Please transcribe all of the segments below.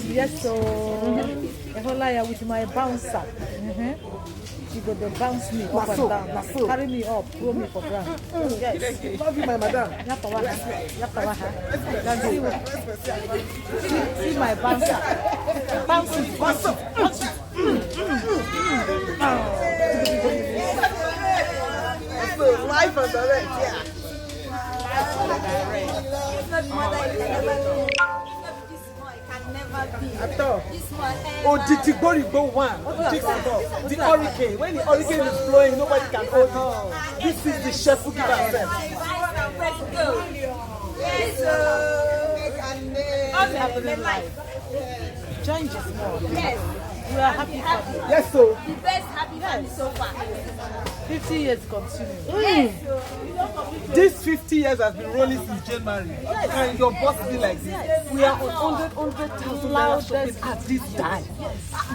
Yes, so I with my bouncer. She got to bounce me up and down, carry me up, throw me for ground. Yes. Love you, my madam. See my bouncer. Bounce it. Life and direct, yeah. Oh, the Tigoribo one. The hurricane. When the hurricane is blowing, nobody can hold it. This is the chef who gives herself. Join Jigsimur. Yes. We are happy for you. Yes, so. The best happy family so far. 50 years continue. This 50 years has been rolling since January. And your boss be like this. We are on 100,000 naira shopping at this time.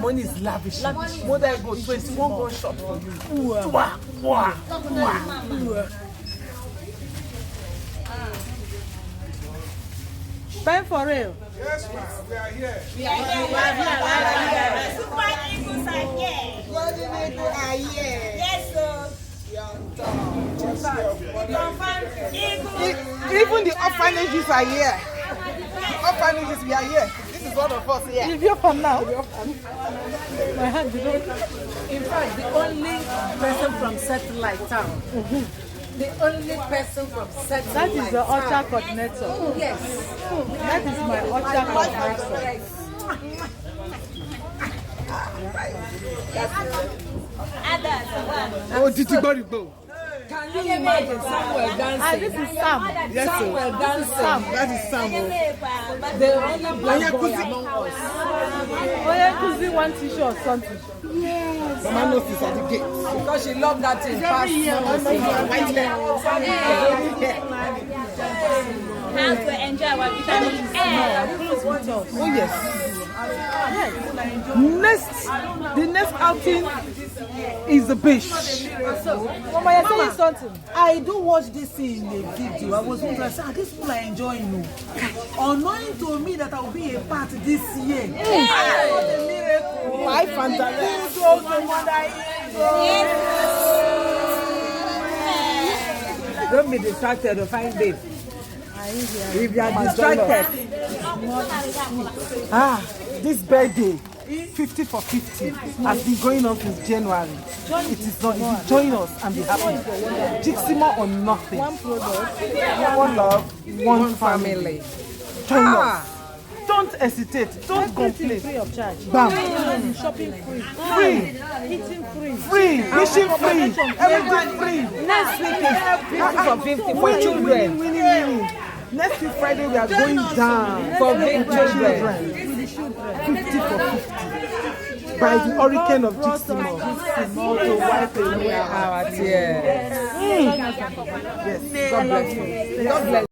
Money is lavish. More than go 21 gun shop for you. Time for real. Yes, ma'am. We are here. Super Eagles are here. Golden Eagle are here. Yes, sir. Even the orphanages are here. Orphanages, we are here. This is one of us here. If you're from now, my hand, you don't. In fact, the only person from Satellite Town. The only person from Satellite. That is the Ocha coordinator. Yes. That is my Ocha coordinator. Oh, Tigoribo. Can you imagine Samuel dancing? This is Sam. Yes, sir. Samuel dancing. That is Sam. The only black boy among us. Oh, yeah, Kuzi one t-shirt or something. Mama knows this at the gate. Because she loved that thing. Past How to enjoy our vitamin A. Oh, yes. The next outing is the beach. Mama, you're saying something. I do watch this thing in a video. I was wondering, these people are enjoying you. Unknowing to me that I will be a part this year. What a miracle. Life and direct. Don't be distracted or find babe. If you are distracted. This birthday, 50 for 50, has been going on since January. It is not easy. Join us and be happy. Jigsimur or nothing. One product. One love, one family. Join us. Don't hesitate. Don't complain. Free of charge. Bam. Shopping free. Free. Eating free. Free. Fishing free. Everything free. Next week is 50 for 50 for children. Winning. Next week Friday we are going down For big children. 50 for 50. By the hurricane of Jigsimur. To wipe away our tears. Yes. God bless you. God bless you.